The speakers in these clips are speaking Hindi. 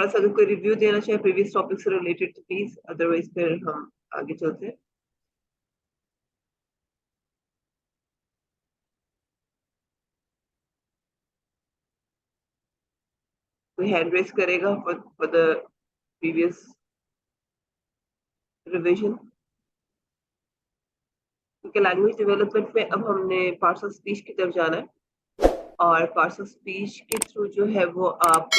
थोड़ा सा अगर कोई रिव्यू देना चाहे प्रीवियस टॉपिक से रिलेटेड तो प्लीज, अदरवाइज फिर हम आगे चलते हैं। कोई हैंड रेस करेगा फॉर द प्रीवियस रिवीजन? क्योंकि लैंग्वेज डेवलपमेंट में अब हमने पार्ट्स ऑफ स्पीच की तरफ जाना है, और पार्ट्स ऑफ स्पीच के थ्रू जो है वो आप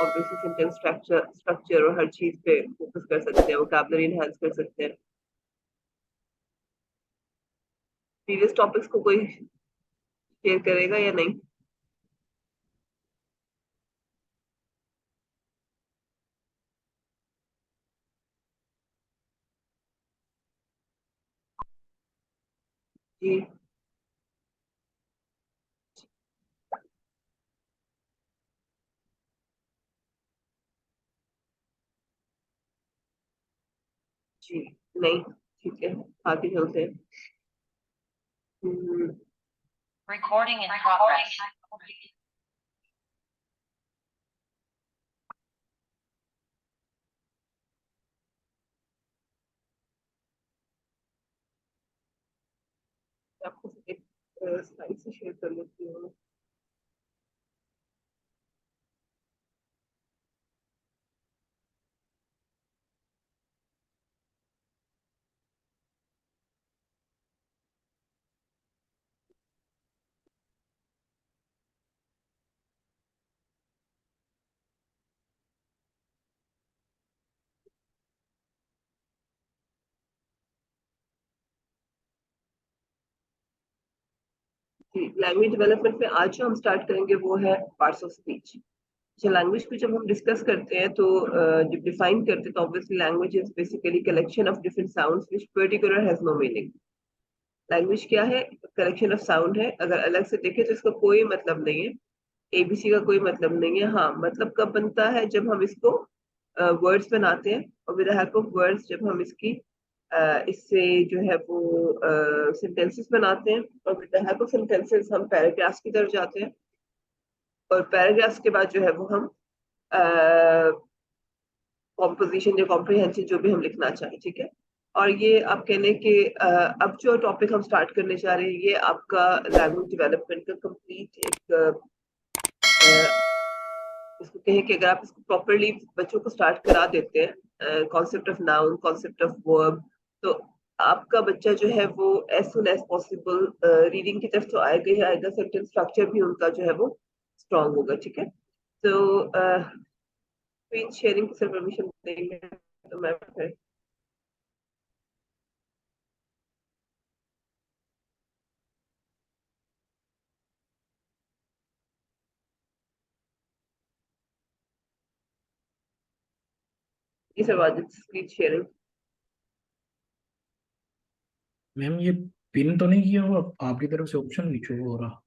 ऑब्वियसली सेंटेंस स्ट्रक्चर और हर चीज पे फोकस कर सकते हैं, वोकैबुलरी एनहांस कर सकते हैं। प्रीवियस टॉपिक्स को कोई शेयर करेगा या नहीं? जी जी, नहीं, ठीक है, आगे चलते हैं। Recording in progress. आपको एक स्लाइड से शेयर कर लेती हूँ। लैंग्वेज डेवलपमेंट में आज जो हम स्टार्ट करेंगे वो है पार्ट्स ऑफ स्पीच। अच्छा, लैंग्वेज को जब हम डिस्कस करते हैं तो जब डिफाइन करते हैं तो obviously language is basically collection of different sounds which particular has no meaning. Language क्या है? कलेक्शन ऑफ साउंड है। अगर अलग से देखें तो इसका कोई मतलब नहीं है, एबीसी का कोई मतलब नहीं है। हाँ, मतलब कब बनता है? जब हम इसको वर्ड्स बनाते हैं, और with the help of words जब हम इसकी इससे जो है वो सेंटेंसेस बनाते हैं, और with the help of sentences हम पैराग्राफ्स की तरफ जाते हैं, और पैराग्राफ्स के बाद जो है वो हम कॉम्पोजिशन या कॉम्प्रिहेंशन जो भी हम लिखना चाहें, ठीक है। और ये आप कहने के अब जो टॉपिक हम स्टार्ट करने जा रहे हैं ये आपका लैंग्वेज डेवलपमेंट का कंप्लीट एक इसको कहें कि अगर आप इसको प्रॉपरली बच्चों को स्टार्ट करा देते हैं, concept of noun, concept of verb, तो आपका बच्चा जो है वो as soon as possible reading की तरफ तो आएगा ही आएगा, सेंटेंस स्ट्रक्चर भी उनका जो है वो स्ट्रांग होगा, ठीक है। तो स्क्रीन शेयरिंग की सिर्फ परमिशन देंगे तो मैं फिर इस आवाज स्क्रीन शेयरिंग। मैम ये पिन तो नहीं किया हुआ आपकी तरफ से? ऑप्शन नहीं शो हो रहा।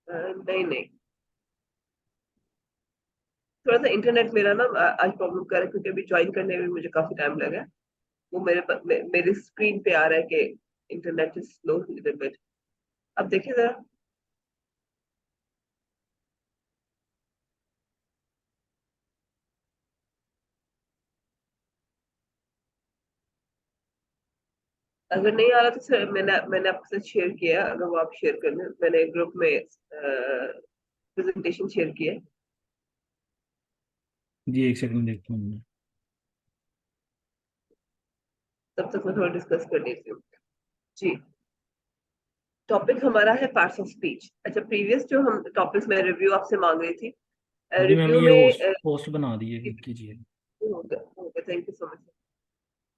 नहीं नहीं, थोड़ा सा इंटरनेट मेरा ना आज प्रॉब्लम कर रहा है, क्योंकि अभी ज्वाइन करने में मुझे काफी टाइम लगा है। वो मेरे स्क्रीन पे आ रहा है कि internet is slow little bit. अब देखिए जरा, अगर नहीं आ रहा तो सर मैंने आपके साथ शेयर किया है, अगर वो आप शेयर कर लें, मैंने ग्रुप में प्रेजेंटेशन शेयर किया है। जी एक सेकंड देखता हूँ मैं। तब तक मैं थोड़ा डिस्कस कर लेती हूँ। जी, टॉपिक हमारा है पार्ट्स ऑफ स्पीच। अच्छा, प्रीवियस जो हम टॉपिक्स में रिव्यू आपसे मांग रही थी, जी मैम रिव्यू ये में होस्ट बना दिए कीजिए। होगा, thank you so much.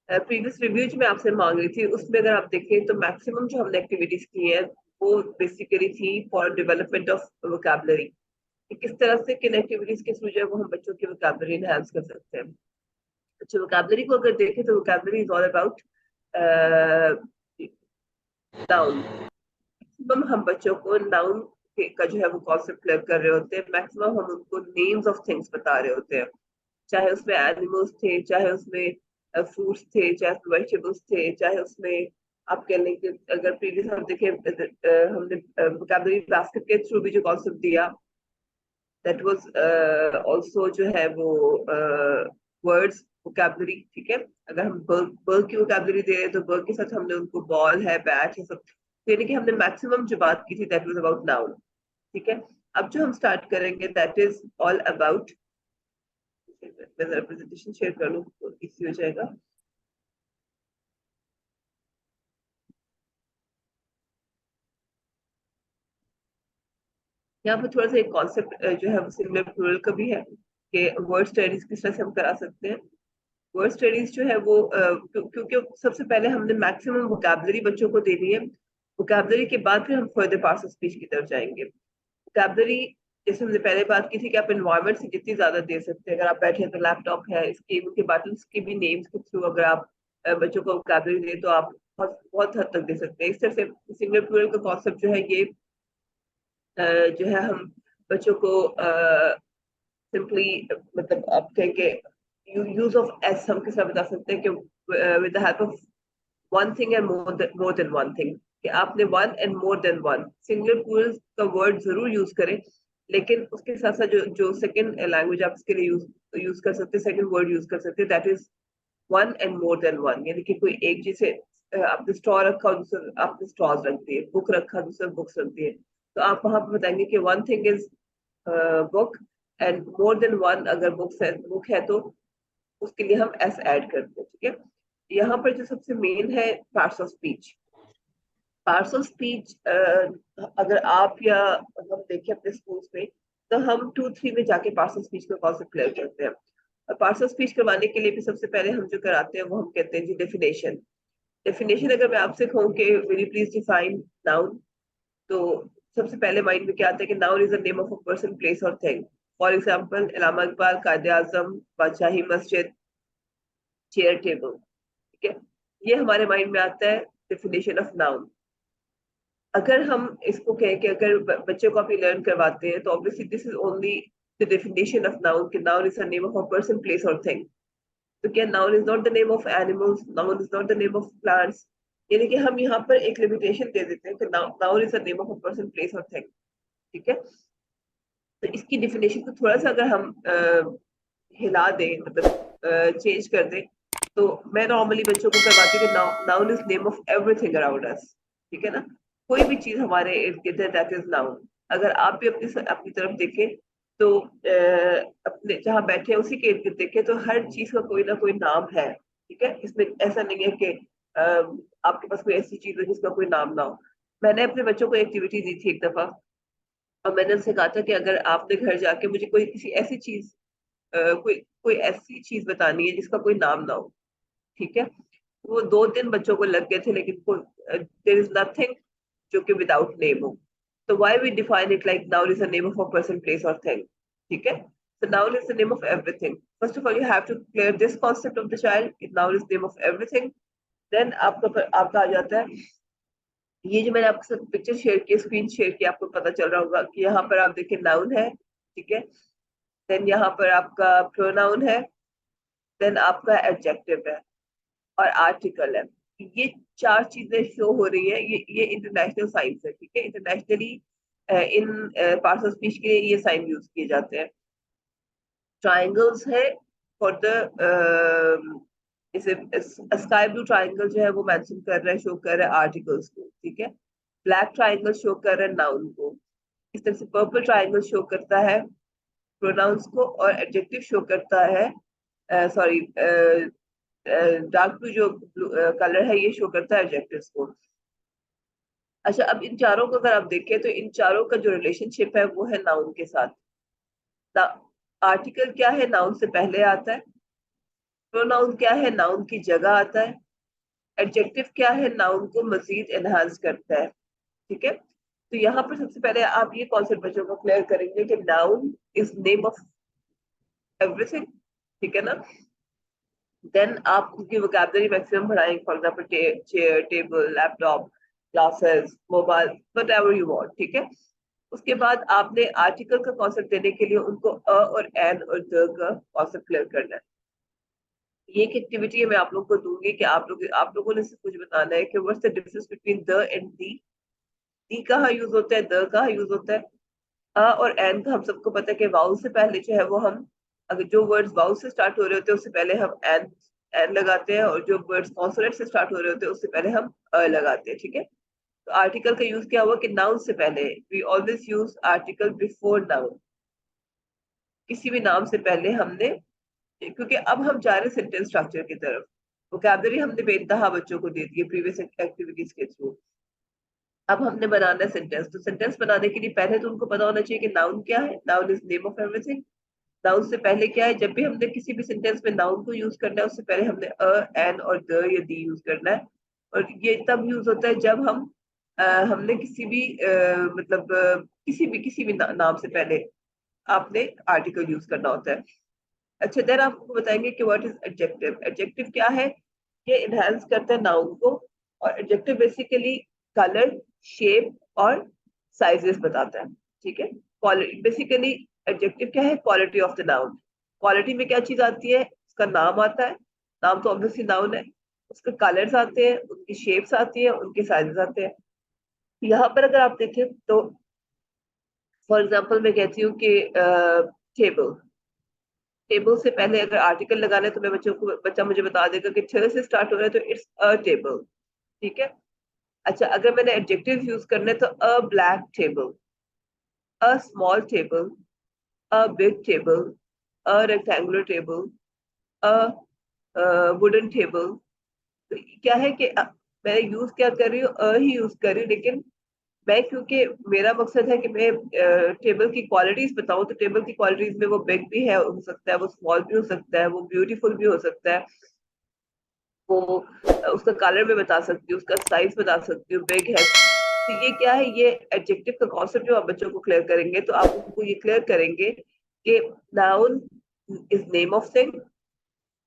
Previous review जो मैं आपसे मांग रही थी उसमें अगर आप देखें तो मैक्सिमम जो हमने एक्टिविटीज की हैं वो बेसिकली थी फॉर डेवलपमेंट ऑफ वोकैबुलरी, कि किस तरह से किन एक्टिविटीज के थ्रू जो है वो हम बच्चों की वोकैबुलरी एनहांस कर सकते हैं। अच्छा, वोकैबुलरी को अगर देखें तो vocabulary is all about noun. Maximum हम बच्चों को नाउन का जो है वो कॉन्सेप्ट क्लियर कर रहे होते हैं, मैक्सिमम हम उनको नेम्स ऑफ थिंग्स बता रहे होते हैं, चाहे उसमें एनिमल्स थे, चाहे उसमें फ्रूट्स थे, चाहे उसमें वेजिटेबल्स थे, चाहे उसमें आप कह लें कि अगर प्रीवियस हम देखें हमने वोकैबुलरी बास्केट के थ्रू भी जो कॉन्सेप्ट दिया दैट वाज आल्सो जो है वो वर्ड्स वोकैबुलरी, ठीक है। अगर हम बर्ग की वोकैबुलरी दे रहे हैं तो बर्ग के साथ हमने उनको बॉल है, बैट है, सब, यानी कि हमने मैक्सिमम जो बात की थी दैट वाज अबाउट नाउन, ठीक है। अब जो हम स्टार्ट करेंगे दैट इज ऑल अबाउट, मैं जरा प्रेजेंटेशन शेयर कर लूं तो इजी हो जाएगा। यहाँ पर थोड़ा सा एक कॉन्सेप्ट जो है वो सिंगुलर प्लूरल का भी है कि वर्ड स्टडीज किस तरह से हम करा सकते हैं। वर्ड स्टडीज जो है वो क्योंकि सबसे पहले हमने मैक्सिमम वोकैबुलरी बच्चों को देनी है, वोकैबुलरी के बाद फिर हम फर्दर पार्ट्स ऑफ स्पीच की तरफ जाएंगे। वोकैबुलरी जैसे हमने पहले बात की थी कि आप एनवायरमेंट से जितनी ज्यादा दे सकते हैं, अगर आप बैठे हैं तो लैपटॉप है, इसके उनके बटन्स के भी नेम्स के थ्रू अगर आप बच्चों को वोकैबुलरी दें तो आप बहुत बहुत हद तक दे सकते हैं। इस तरह से सिंगुलर प्लूरल का कॉन्सेप्ट जो है ये जो है हम बच्चों को सिंपली मतलब आप कहेंगे यूज ऑफ एस हम किस तरह बता सकते हैं कि with the help of one thing and more than one thing, कि आपने one and more than one singular plural का वर्ड जरूर यूज करें, लेकिन उसके साथ साथ जो जो सेकंड लैंग्वेज आप इसके लिए यूज कर सकते हैं, सेकंड वर्ड यूज कर सकते हैं, that is one and more than one. यानी कि कोई एक जैसे आपने स्ट्रॉ रखा दूसरा आपने स्ट्रॉज रख दिए, बुक रखा दूसरा बुक्स रख दिए, तो आप वहां पर बताएंगे कि one thing is book and more than one अगर बुक है तो उसके लिए हम एस ऐड करते हैं, ठीक है। यहाँ पर जो सबसे मेन है parts of speech, parts of speech अगर आप या हम देखें अपने स्कूल्स में तो हम 2-3 में जाके पार्ट्स ऑफ स्पीच का कॉन्सेप्ट क्लियर करते हैं। और पार्ट्स ऑफ स्पीच करवाने के लिए भी सबसे पहले हम जो कराते हैं वो हम कहते हैं जी डेफिनेशन। डेफिनेशन अगर मैं आपसे कहूँ कि will you please define noun, तो सबसे पहले माइंड में क्या आता है कि noun is the name of a person, place और थिंग। फॉर एग्जाम्पल इलामा इकबाल, कायदे आजम, बादशाही मस्जिद, चेयर टेबल, ठीक है। ये हमारे माइंड में आता है डेफिनेशन ऑफ नाउन। अगर हम इसको कहें कि अगर बच्चे को आप ये लर्न करवाते हैं तो obviously this is only the definition of noun, कि noun is the name of a person, place और थिंग। तो क्या noun is not the name of animals, noun is not the name of plants, यानी कि हम यहाँ पर एक लिमिटेशन दे देते हैं कि noun is the name of a person, place और थिंग, ठीक है। तो इसकी डेफिनेशन को थोड़ा सा अगर हम हिला दें, मतलब चेंज कर दें, तो मैं नॉर्मली बच्चों को करवाती हूँ कि noun is name of everything around us, ठीक है ना। कोई भी चीज हमारे इर्द गिर्द है दैट इज नाउन। अगर आप भी अपनी अपनी तरफ देखें तो अपने जहाँ बैठे हैं उसी के इर्द गिर्द देखें तो हर चीज का कोई ना कोई नाम है, ठीक है। इसमें ऐसा नहीं है कि आपके पास कोई ऐसी चीज है जिसका कोई नाम ना हो। मैंने अपने बच्चों को एक्टिविटी दी थी एक दफा, और मैंने उनसे कहा था कि अगर आपने घर जाके मुझे कोई किसी ऐसी चीज कोई कोई ऐसी चीज बतानी है जिसका कोई नाम ना हो, ठीक है। वो 2 दिन बच्चों को लग गए थे, लेकिन देयर इज नथिंग जो कि विदाउट नेम हो। तो why we define it like noun is the name of a person, place और थिंग, ठीक है। So noun is the name of everything. First of all, you have to clear this concept of the child. Noun is the name of everything. Then आपका आ जाता है ये जो मैंने आपके साथ पिक्चर शेयर की, स्क्रीन शेयर की, आपको पता चल रहा होगा कि यहाँ पर आप देखिए नाउन है, ठीक है। देन यहाँ पर आपका प्रोनाउन है, देन आपका एडजेक्टिव है और आर्टिकल है। ये 4 चीजें शो हो रही है, ये इंटरनेशनल साइंस है, ठीक है। Internationally in parts of speech के लिए ये साइन यूज किए जाते हैं। ट्राइंगल्स है फॉर द जैसे स्काई ब्लू ट्राइंगल जो है वो मेंशन कर रहा है, शो कर रहा है आर्टिकल्स को, ठीक है। ब्लैक ट्राइंगल शो कर रहा है नाउन को। इस तरह से पर्पल ट्राइंगल शो करता है प्रोनाउंस को, और एडजेक्टिव शो करता है सॉरी डार्क ब्लू जो कलर है ये शो करता है एडजेक्टिव्स को। अच्छा, अब इन चारों को अगर आप देखें तो इन चारों का जो रिलेशनशिप है वो है नाउन के साथ। आर्टिकल क्या है, नाउन से पहले आता है। प्रोनाउन क्या है, नाउन की जगह आता है। एडजेक्टिव क्या है, नाउन को मजीद एनहांस करता है, ठीक है। तो यहाँ पर सबसे पहले आप ये कॉन्सेप्ट बच्चों को क्लियर करेंगे कि noun is name of everything, ठीक है ना। देन आप उनकी वोकैबुलरी मैक्सिमम बढ़ाएंगे, for example chair, table, laptop, glasses, mobile, whatever you want, ठीक है। उसके बाद आपने आर्टिकल का कॉन्सेप्ट देने के लिए उनको अ और एन और द का कॉन्सेप्ट क्लियर करना है। ये एक एक्टिविटी है मैं आप लोगों को दूंगी कि आप लोगों ने सिर्फ कुछ बताना है कि what's the difference between the and the. The कहाँ यूज होता है, द कहाँ यूज होता है, और एन का हम सबको पता है कि वाउल से पहले जो है वो हम, अगर जो वर्ड्स वाउल से स्टार्ट हो रहे होते हैं उससे पहले हम एन लगाते हैं, और जो वर्ड्स कॉन्सोनेंट से स्टार्ट हो रहे होते हैं उससे पहले हम लगाते हैं, ठीक है। तो आर्टिकल का यूज क्या हुआ कि नाउन से पहले, we always use article before noun, किसी भी नाम से पहले हमने, क्योंकि अब हम जा रहे हैं सेंटेंस स्ट्रक्चर की तरफ। वोकैबुलरी हमने बेइंतहा बच्चों को दे दी है प्रीवियस एक्टिविटीज के थ्रू। अब हमने बनाना है सेंटेंस, तो सेंटेंस बनाने के लिए पहले तो उनको पता होना चाहिए कि नाउन क्या है। Noun is name of everything. Noun से पहले क्या है, जब भी हमने किसी भी सेंटेंस में नाउन को यूज करना है उससे पहले हमने एन और द या दी यूज करना है। और ये तब यूज होता है जब हम हमने किसी भी मतलब किसी भी नाम से पहले आपने आर्टिकल यूज करना होता है। अच्छा, देन आपको बताएंगे कि व्हाट इज एडजेक्टिव। एडजेक्टिव क्या है, ये इनहेंस करता है नाउन को, और एडजेक्टिव बेसिकली कलर, शेप और साइजेस बताता है, ठीक है। बेसिकली एडजेक्टिव क्या है, quality of the noun. Quality में क्या चीज आती है, उसका नाम आता है, नाम तो ऑब्वियसली नाउन है, उसके कलर्स आते हैं, उनकी शेप्स आती है, उनके साइजेस आते हैं। यहाँ पर अगर आप देखें तो फॉर एग्जाम्पल मैं कहती हूँ कि टेबल, टेबल से पहले अगर आर्टिकल लगाना है तो मैं बच्चा मुझे बता देगा कि ठ से स्टार्ट हो रहा है तो इट्स अ टेबल, ठीक है। अच्छा, अगर मैंने एडजेक्टिव यूज करना है तो अ black table, a small table, a big table, a rectangular table, a wooden table. तो क्या है कि मैं यूज क्या कर रही हूँ, अ ही यूज कर रही हूँ, लेकिन मैं, क्योंकि मेरा मकसद है कि मैं टेबल की क्वालिटीज बताऊं, तो टेबल की क्वालिटीज में वो बिग भी है, हो सकता है वो स्मॉल भी हो सकता है, वो ब्यूटीफुल भी हो सकता है, वो उसका कलर में बता सकती हूँ, उसका साइज बता सकती हूँ, बिग है। तो ये क्या है, ये एडजेक्टिव का कॉन्सेप्ट जो आप बच्चों को क्लियर करेंगे तो आप उनको ये क्लियर करेंगे कि noun is name of thing,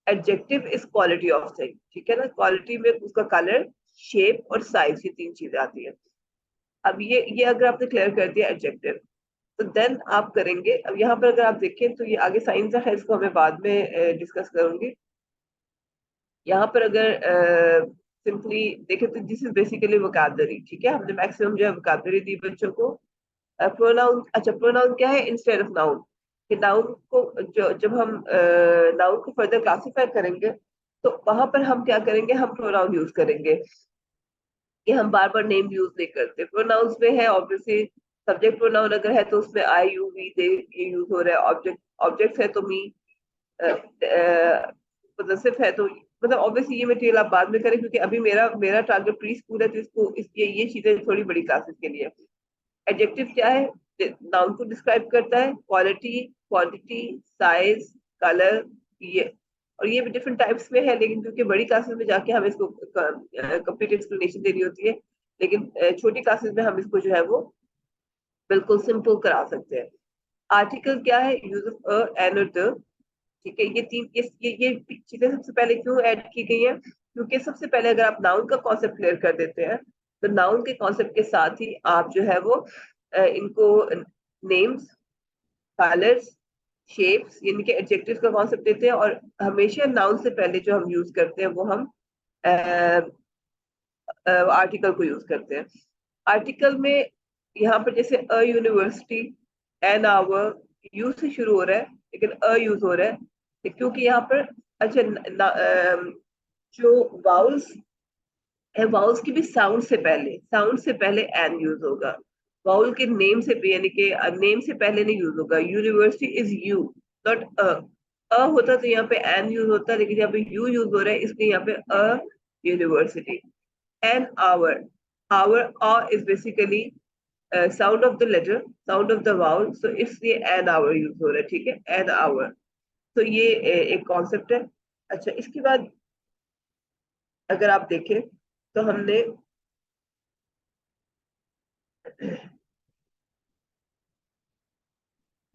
adjective is quality of thing, ठीक है ना। क्वालिटी में उसका कलर, शेप और साइज, ये तीन चीजें आती है। अब ये अगर आपने क्लियर कर दिया एडजेक्टिव, तो देन आप करेंगे, अब यहाँ पर अगर आप देखें तो ये आगे साइंस है, इसको हमें बाद में डिस्कस करूंगी। यहाँ पर अगर सिंपली देखें तो दिस इज बेसिकली वोकैबुलरी, ठीक है। हमने मैक्सिमम जो है वोकैबुलरी दी बच्चों को। प्रोनाउन, अच्छा प्रोनाउन क्या है, इंस्टेड ऑफ नाउन, कि नाउन को जब हम नाउन को फर्दर क्लासीफाई करेंगे तो वहां पर हम क्या करेंगे, हम प्रोनाउन यूज करेंगे, कि हम बार बार नेम यूज नहीं करते। प्रोनाउंस में है ऑब्वियसली, सब्जेक्ट प्रोनाउन अगर है तो उसमें आई यू वी दे ये यूज हो रहा है, ऑब्जेक्ट है तो मी, पॉसेसिव है तो, मतलब ऑब्वियसली ये मटेरियल आप बाद में करें, क्योंकि अभी मेरा टारगेट प्री स्कूल है, तो इसको इसलिए ये चीजें थोड़ी बड़ी क्लासेस के लिए। एडजेक्टिव क्या है, नाउन को डिस्क्राइब करता है, क्वालिटी, क्वांटिटी, साइज, कलर, ये, और ये भी डिफरेंट टाइप्स में है, लेकिन क्योंकि बड़ी क्लासेस में जाके हमें इसको कंप्लीट एक्सप्लेनेशन देनी होती है, लेकिन छोटी क्लासेस में हम इसको जो है वो बिल्कुल सिंपल करा सकते हैं। आर्टिकल क्या है, यूज ऑफ एन और द, ठीक है। ये तीन ये चीजें सबसे पहले क्यों ऐड की गई है, क्योंकि सबसे पहले अगर आप नाउन का कॉन्सेप्ट क्लियर कर देते हैं तो नाउन के कॉन्सेप्ट के साथ ही आप जो है वो इनको नेम्स, कलर्स, शेप्स, यानी कि एडजेक्टिव्स का कॉन्सेप्ट देते हैं। और हमेशा नाउन से पहले जो हम यूज करते हैं वो हम आर्टिकल को यूज करते हैं। आर्टिकल में यहाँ पर जैसे अ यूनिवर्सिटी, एन आवर, यू से शुरू हो रहा है लेकिन अ यूज हो रहा है, क्योंकि यहाँ पर अच्छा जो वाउल्स है, वाउल्स की भी साउंड से पहले एन यूज होगा। वाउल के नेम से भी, यानी कि नेम से पहले नहीं यूज होगा। University is you, not a होता तो यहाँ पे एन यूज होता, लेकिन यहाँ पे यू यूज हो रहा है, इसलिए यहाँ पे a university. An hour, hour ah is basically sound of the letter, sound of the vowel, so इसलिए एन आवर यूज हो रहा है, ठीक है, एन आवर। तो ये एक कॉन्सेप्ट है। अच्छा, इसके बाद अगर आप देखें तो हमने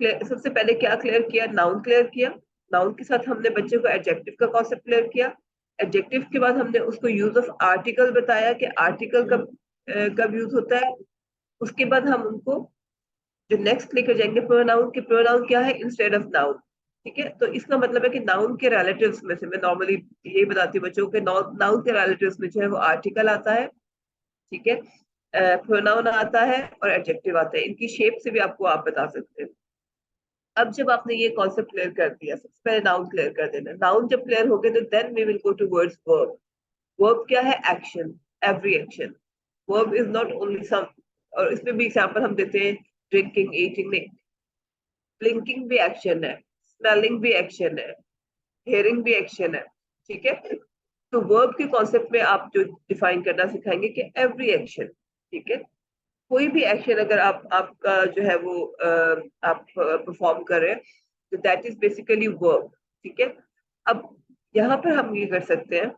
सबसे पहले क्या क्लियर किया, नाउन क्लियर किया। नाउन के साथ हमने बच्चे को एडजेक्टिव का कॉन्सेप्ट क्लियर किया। एडजेक्टिव के बाद हमने उसको यूज ऑफ आर्टिकल बताया कि आर्टिकल कब यूज होता है। उसके बाद हम उनको जो नेक्स्ट लेकर जाएंगे प्रोनाउन के, प्रोनाउन क्या है, इंस्टेड ऑफ नाउन, ठीक है। तो इसका मतलब है कि नाउन के रिलेटिव्स में से, मैं नॉर्मली यही बताती हूँ बच्चों के, नाउन के रिलेटिव्स में जो है वो आर्टिकल आता है, ठीक है। प्रोनाउन आता है और एडजेक्टिव आता है, इनकी शेप से भी आपको आप बता सकते हैं। अब जब आपने ये कॉन्सेप्ट क्लियर कर दिया, सबसे पहले नाउन क्लियर कर देना। नाउन जब क्लियर हो गए तो then we will go to words verb. Verb क्या है? Action, every action. Verb is not only some, और इसमें भी एग्जांपल हम देते हैं, ड्रिंकिंग, ईटिंग, नहीं, ब्लिंकिंग भी एक्शन है, स्मेलिंग भी एक्शन है, हेयरिंग भी एक्शन है, ठीक है। तो वर्ब के कॉन्सेप्ट में आप जो डिफाइन करना सिखाएंगे कि एवरी एक्शन, ठीक है। कोई भी एक्शन अगर आपका जो है वो आप परफॉर्म कर रहे हैं तो दैट इज बेसिकली वर्ब, ठीक है। अब यहाँ पर हम ये कर सकते हैं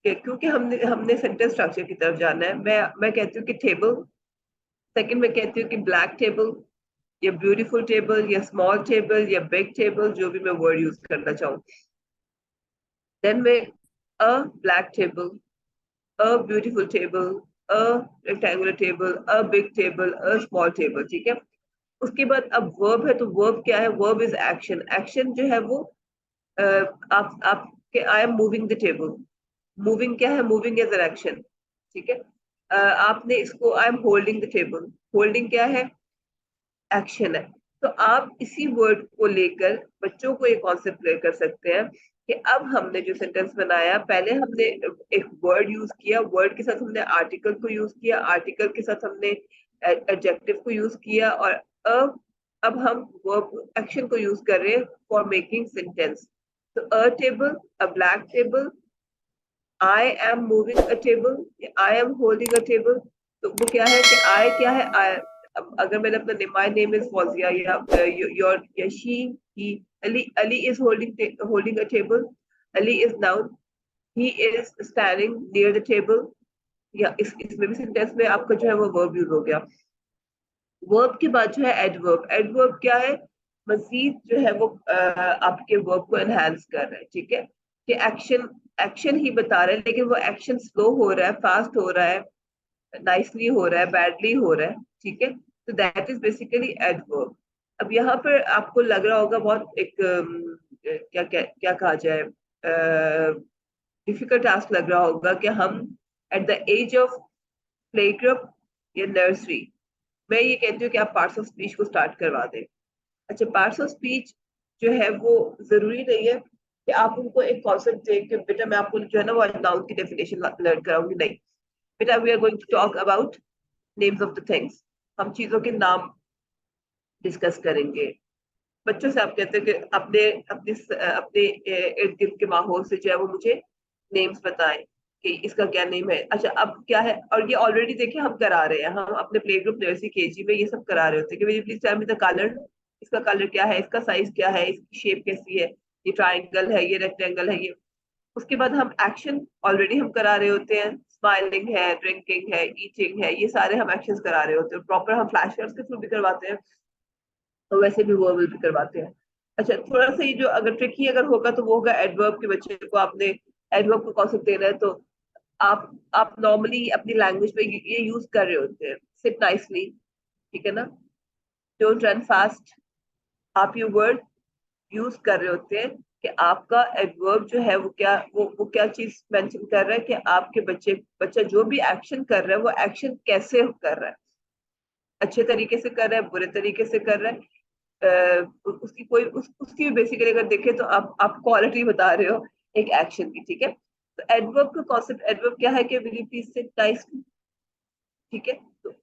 कि क्योंकि हमने सेंटेंस स्ट्रक्चर की तरफ जाना है, मैं कहती हूँ कि टेबल, सेकंड में कहती हूँ कि ब्लैक टेबल, या ब्यूटीफुल टेबल, या स्मॉल टेबल, या बिग टेबल, जो भी मैं वर्ड यूज करना चाहूँ। देन में अ black table, a beautiful table, a rectangular table, a big table, a small table, ठीक है। उसके बाद अब वर्ब है, तो वर्ब क्या है? Verb is action. एक्शन जो है वो आपके आई am moving the table, moving क्या है? मूविंग एज एन एक्शन, ठीक है। आपने इसको आई am holding the table, holding क्या है? एक्शन है। तो आप इसी वर्ड को लेकर बच्चों को ये कॉन्सेप्ट क्लियर कर सकते हैं कि अब हमने जो सेंटेंस बनाया, पहले हमने एक वर्ड यूज किया, वर्ड के साथ हमने आर्टिकल को यूज किया, आर्टिकल के साथ हमने एडजेक्टिव को यूज किया, और अब हम वर्ब एक्शन को यूज कर रहे हैं फॉर मेकिंग सेंटेंस। तो a table, a black table, I am moving a table, I am holding a table. तो वो क्या है कि आई क्या है? आई, अगर मैंने अपना माय नेम इज फौजिया, या योर, या she, he, Ali, Ali is holding a table, Ali is noun, he is standing near the table, या इसमें भी सेंटेंस में आपका जो है वो वर्ब यूज हो गया। वर्ब के बाद जो है एडवर्ब। एडवर्ब क्या है? मजीद जो है वो आपके वर्ब को एनहांस कर रहा है, ठीक है। कि एक्शन, एक्शन ही बता रहे हैं, लेकिन वो एक्शन स्लो हो रहा है, फास्ट हो रहा है, नाइसली हो रहा है, बैडली हो रहा है, ठीक है। तो दैट इज बेसिकली एडवर्ब। अब यहाँ पर आपको लग रहा होगा बहुत एक क्या क्या क्या कहा जाए, डिफिकल्ट टास्क लग रहा होगा कि हम at the age of play group या नर्सरी, मैं ये कहती हूँ कि आप पार्ट्स ऑफ स्पीच को स्टार्ट करवा दें। अच्छा, पार्ट्स ऑफ स्पीच जो है वो जरूरी नहीं है कि आप उनको एक कॉन्सेप्ट दें कि बेटा मैं आपको जो है ना वो नाउन की डेफिनेशन लर्न कराऊंगी, नहीं बेटा, we are going to talk about names of the things. हम चीजों के नाम डिस्कस करेंगे। बच्चों से आप कहते हैं कि अपने अपने अपने इर्द गिर्द के माहौल से जो है वो मुझे नेम्स बताएं कि इसका क्या नेम है। अच्छा, अब क्या है, और ये ऑलरेडी देखिए हम करा रहे हैं, हम अपने प्ले ग्रुप नर्सरी केजी में ये सब करा रहे होते हैं कि please tell me the colour, इसका कलर क्या है, इसका साइज क्या है, इसकी शेप कैसी है, ये ट्राइंगल है, ये रेक्टेंगल है, ये। उसके बाद हम एक्शन ऑलरेडी हम करा रहे होते हैं, स्माइलिंग है, ड्रिंकिंग है, ईटिंग है, ये सारे हम एक्शंस करा रहे होते हैं। प्रॉपर हम फ्लैश कार्ड्स के थ्रू भी करवाते हैं, तो वैसे भी वर्बल भी करवाते हैं। अच्छा, थोड़ा सा ये जो अगर ट्रिकी अगर होगा तो वो होगा एडवर्ब के बच्चे को आपने एडवर्ब को कॉन्सेप्ट देना है, तो आप नॉर्मली अपनी लैंग्वेज में ये यूज कर रहे होते हैं, सिट नाइसली, ठीक है ना, डोंट रन फास्ट। आप ये वर्ड यूज कर रहे होते हैं कि आपका एडवर्ब जो है वो क्या चीज मेंशन कर रहा है कि आपके बच्चा जो भी एक्शन कर रहा है वो एक्शन कैसे कर रहा है, अच्छे तरीके से कर रहा है, बुरे तरीके से कर रहा है, उसकी उसकी भी बेसिकली अगर देखें तो आप क्वालिटी बता रहे हो एक एक्शन की, ठीक है। तो एडवर्ब का कॉन्सेप्ट, एडवर्ब क्या है कि will you please sit nicely, ठीक है। तो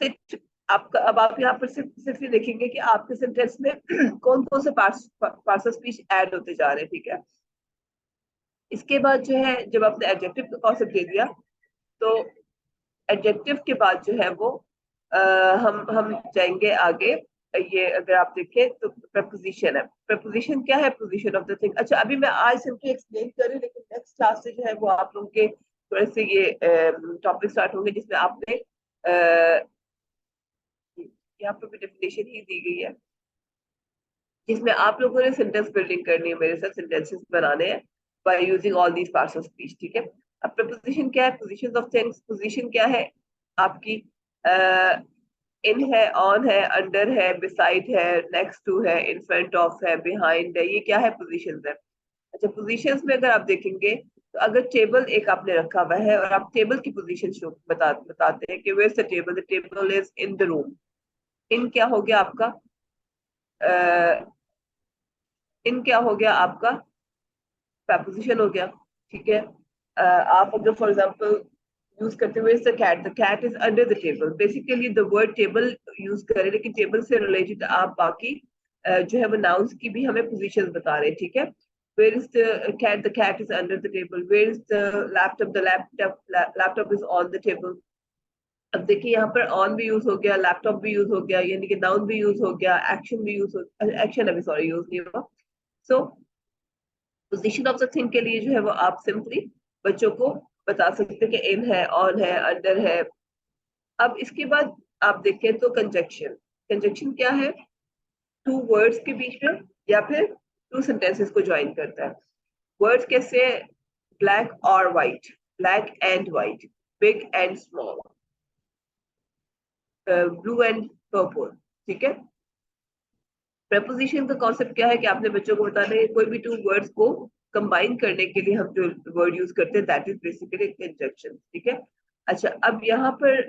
सिट आपका, अब आप यहाँ पर सिर्फ ये देखेंगे कि आपके सेंटेंस में कौन कौन से पार्ट्स ऑफ स्पीच ऐड होते जा रहे हैं, ठीक है। इसके बाद जो है जब आपने एडजेक्टिव का कॉन्सेप्ट दे दिया, तो एडजेक्टिव के बाद जो है वो हम जाएंगे आगे। ये अगर आप देखें तो प्रपोजिशन है। प्रपोजिशन क्या है? Position of the thing. अच्छा, अभी मैं आज सिंपली एक्सप्लेन कर रही हूँ, लेकिन नेक्स्ट क्लास से जो है वो आप लोगों के थोड़े से ये टॉपिक स्टार्ट होंगे जिसमें आपने यहाँ पर भी डेफिनेशन ही दी गई है, जिसमें आप लोगों ने सेंटेंस बिल्डिंग करनी है, मेरे साथ सेंटेंसेस बनाने हैं by using all these parts of speech, ठीक है। अब प्रपोजिशन क्या है? Position of things. पोजीशन क्या है आपकी? इन है, ऑन है, अंडर है, बिसाइड है, नेक्स्ट टू है, इन फ्रंट ऑफ है, बिहाइंड है, ये क्या है? पोजीशंस है। अच्छा, पोजीशंस में अगर आप देखेंगे तो अगर टेबल एक आपने रखा हुआ है और आप टेबल की पोजीशन शो बताते हैं कि where is the table is in the room, in क्या हो गया आपका, इन क्या हो गया आपका, प्रपोजिशन हो गया, ठीक है। आप अगर फॉर एग्जांपल यूज करते हुए the cat is under the table, basically the word table use करें, लेकिन टेबल से रिलेटेड आप बाकी जो है वो नाउन्स की भी हमें पोजीशंस बता रहे हैं, ठीक है। Where is the cat is under the table, where is the laptop is on the table. अब देखिए यहाँ पर ऑन भी यूज हो गया, लैपटॉप भी यूज हो गया, यानी कि नाउन भी यूज हो गया, एक्शन भी यूज हो, एक्शन अभी सॉरी यूज नहीं हुआ। सो पोजीशन ऑफ द थिंग के लिए जो है वो आप सिंपली बच्चों को बता सकते हैं कि इन है, ऑन है, अंडर है। अब इसके बाद आप देखें तो कंजक्शन, कंजक्शन क्या है, टू वर्ड्स के बीच में या फिर टू सेंटेंसेस को ज्वाइन करता है। वर्ड्स कैसे, ब्लैक और white, black and white, big and small, blue and purple, ठीक है। प्रपोजिशन का कॉन्सेप्ट क्या है कि आपने बच्चों को बताना है कोई भी टू वर्ड्स को कंबाइन करने के लिए हम जो वर्ड यूज करते हैं दैट इज बेसिकली कंजक्शन, ठीक है। अच्छा, अब यहाँ पर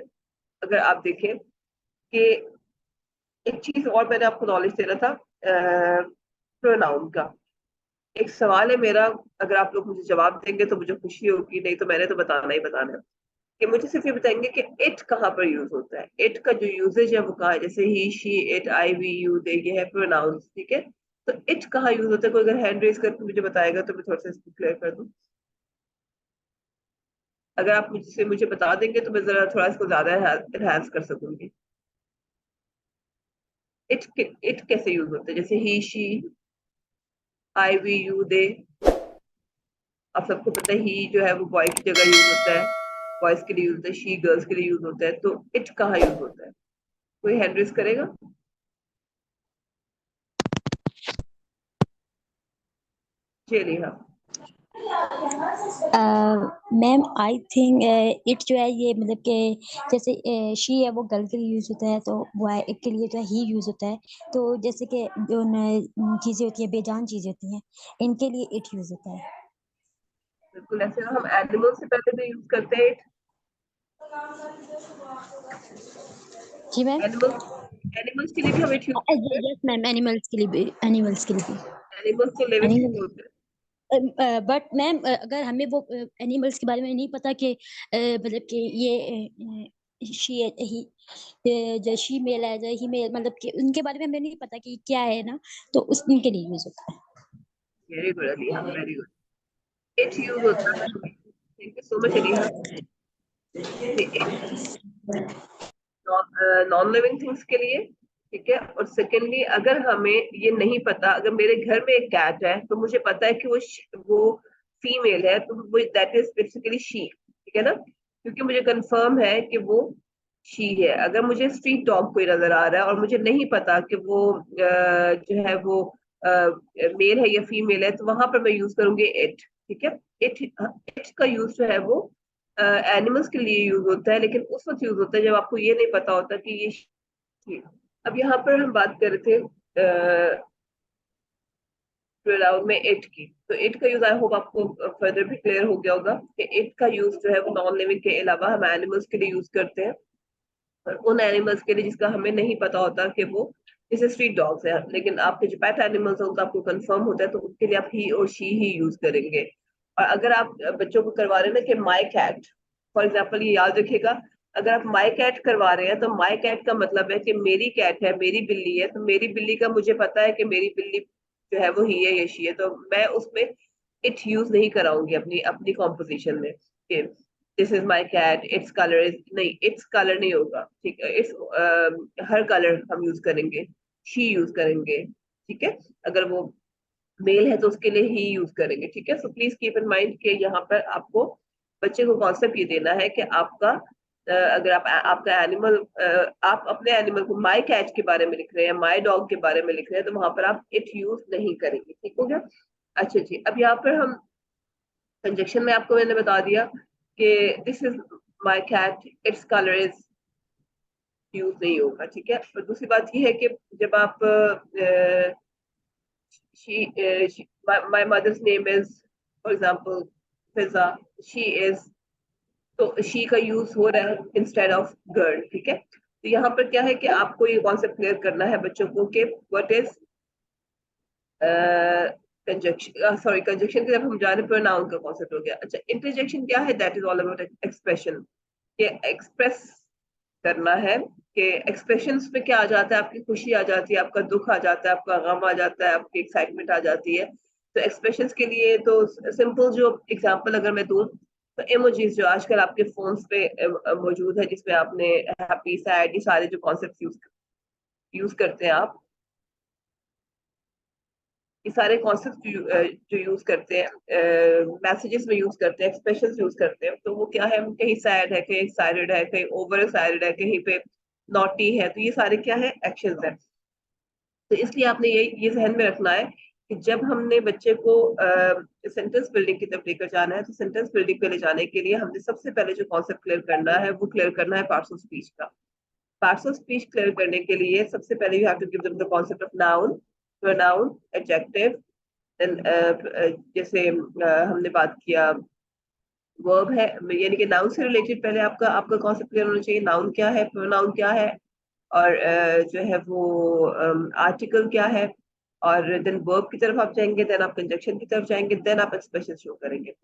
अगर आप देखें कि एक चीज और मैंने आपको नॉलेज देना था प्रोनाउन का। एक सवाल है मेरा, अगर आप लोग मुझे जवाब देंगे तो मुझे खुशी होगी, नहीं तो मैंने तो बताना ही बताना है कि मुझे सिर्फ ये बताएंगे कि इट कहाँ पर यूज होता है, इट का जो यूजेज है वो कहाँ है, जैसे he, she, it, I, we, you, they, ये है प्रोनाउंस, ठीक है। तो इट कहाँ यूज होता है, कोई अगर हैंड रेज करके मुझे बताएगा तो मैं थोड़ा सा इसको क्लियर कर दूं। अगर आप मुझे बता देंगे तो मैं जरा थोड़ा इसको ज्यादा एनहांस कर सकूंगी। इट कैसे यूज होता है, जैसे he, she, I, we, you, दे। आप सबको पता है ही जो है वो बॉय की जगह यूज होता है, बॉयज के लिए यूज होता है, शी गर्ल्स के लिए यूज होता है, तो इट कहाँ यूज होता है, कोई हैंड रेज करेगा। चलिए हाँ। मैम आई थिंक इट जो है ये मतलब कि जैसे शी है वो गर्ल के लिए यूज होता है, तो बॉय के लिए जो है ही यूज होता है। तो जैसे कि जो चीजें होती है, बेजान चीजें होती हैं, इनके लिए इट यूज होता है। बिल्कुल ऐसे हम एनिमल से पहले भी यूज करते हैं इट। जी मैम। एनिमल, एनिमल्स के लिए भी हम इट यूज करते हैं। यस मैम, एनिमल्स के लिए भी, एनिमल्स के लिए भी। एनिमल्स तो लिविंग थिंग एनिमल, होते हैं। बट मैम अगर हमें वो एनिमल्स के बारे में नहीं पता कि मतलब कि ये शी ही, जो शी मेल है, जो ही मेल, मतलब कि उनके बारे में हमें नहीं पता कि क्या है ना, तो उस उनके लिए यूज होता है। Very good Aliha, very good. It use होता है, thank you so much Aliha. Non living things के लिए, ठीक है। और सेकेंडली अगर हमें ये नहीं पता, अगर मेरे घर में एक कैट है तो मुझे पता है कि वो फीमेल है, तो वो दैट इज बेसिकली शी, ठीक है ना, क्योंकि मुझे कंफर्म है कि वो शी है। अगर मुझे स्ट्रीट डॉग कोई नजर आ रहा है और मुझे नहीं पता कि वो जो है वो मेल है या फीमेल है, तो वहां पर मैं यूज करूंगी इट, ठीक है। इट का यूज जो है वो एनिमल्स के लिए यूज होता है, लेकिन उस वक्त यूज होता है जब आपको ये नहीं पता होता कि ये she है। अब यहाँ पर हम बात कर रहे थे प्रोनाउन में इट की, तो इट का यूज आई होप आपको फर्दर भी क्लियर हो गया होगा कि इट का यूज जो है वो नॉन लिविंग के अलावा हम एनिमल्स के लिए यूज करते हैं, और उन एनिमल्स के लिए जिसका हमें नहीं पता होता कि वो, जैसे स्ट्रीट डॉग्स है, लेकिन आपके जो पेट एनिमल्स हैं उनका आपको कंफर्म होता है, तो उसके लिए आप ही और शी ही यूज करेंगे। और अगर आप बच्चों को करवा रहे हैं ना कि माई कैट, फॉर एग्जाम्पल, ये याद रखिएगा, अगर आप माई कैट करवा रहे हैं तो माई कैट का मतलब है कि मेरी कैट है, मेरी बिल्ली है, तो मेरी बिल्ली का मुझे पता है कि मेरी बिल्ली जो है वो ही है या शी है, तो मैं उसमें इट यूज नहीं कराऊंगी अपनी अपनी कॉम्पोजिशन में कि this is my cat, its colour is, नहीं, इट्स कलर नहीं होगा, ठीक है। इट्स हर कलर हम यूज करेंगे, शी यूज करेंगे, ठीक है। अगर वो मेल है तो उसके लिए ही यूज करेंगे, ठीक है। So please keep in mind कि यहाँ पर आपको बच्चे को कॉन्सेप्ट ये देना है कि आपका अगर आप आपका एनिमल, आप अपने एनिमल को माई कैट के बारे में लिख रहे हैं, माई डॉग के बारे में लिख रहे हैं, तो वहां पर आप इट यूज नहीं करेंगे, ठीक हो गया। अच्छा जी, अब यहाँ पर हम कंजक्शन में आपको मैंने बता दिया कि this is my cat, its colour is use नहीं होगा, ठीक है। और दूसरी बात ये है कि जब आप my mother's name is, for example Fiza, she is, तो शी का यूज हो रहा है इंस्टेड ऑफ गर्ल, ठीक है। तो यहाँ पर क्या है कि आपको ये कॉन्सेप्ट क्लियर करना है बच्चों को कि what is conjunction, sorry conjunction की तरफ हम जा रहे हैं, प्रोनाउन का कॉन्सेप्ट हो गया। अच्छा, इंटरजेक्शन क्या है? That is all about expression, कि एक्सप्रेस करना है, कि एक्सप्रेशंस में क्या आ जाता है, आपकी खुशी आ जाती है, आपका दुख आ जाता है, आपका गम आ जाता है, आपकी एक्साइटमेंट आ जाती है। तो एक्सप्रेशंस के लिए तो सिंपल जो एग्जांपल अगर मैं दूं, तो इमोजीज जो आजकल आपके फोन्स पे मौजूद है, जिसमें आपने हैप्पी, सैड, ये सारे जो कॉन्सेप्ट यूज करते हैं आप, ये सारे कॉन्सेप्ट जो यूज करते हैं, मैसेजेस में यूज करते हैं, एक्सप्रेशंस यूज करते हैं, तो वो क्या है, कहीं सैड है, कहीं एक्साइटेड है, कहीं ओवर एक्साइटेड है, कहीं पे नॉटी है, तो ये सारे क्या है, एक्शंस है। तो इसलिए आपने ये जहन में रखना है कि जब हमने बच्चे को सेंटेंस बिल्डिंग की तरफ लेकर जाना है, तो सेंटेंस बिल्डिंग पे ले जाने के लिए हमने सबसे पहले जो कॉन्सेप्ट क्लियर करना है, वो क्लियर करना है पार्ट्स ऑफ स्पीच का। पार्ट्स ऑफ स्पीच क्लियर करने के लिए सबसे पहले you have to give them the concept of noun, pronoun, adjective, then जैसे हमने बात किया वर्ब है, यानी कि नाउन से रिलेटेड पहले आपका आपका कॉन्सेप्ट क्लियर होना चाहिए, नाउन क्या है, प्रोनाउन क्या है, और जो है वो आर्टिकल क्या है, और देन वर्ब की तरफ आप जाएंगे, देन आप कंजक्शन की तरफ जाएंगे, देन आप एक्सप्रेशन शो करेंगे।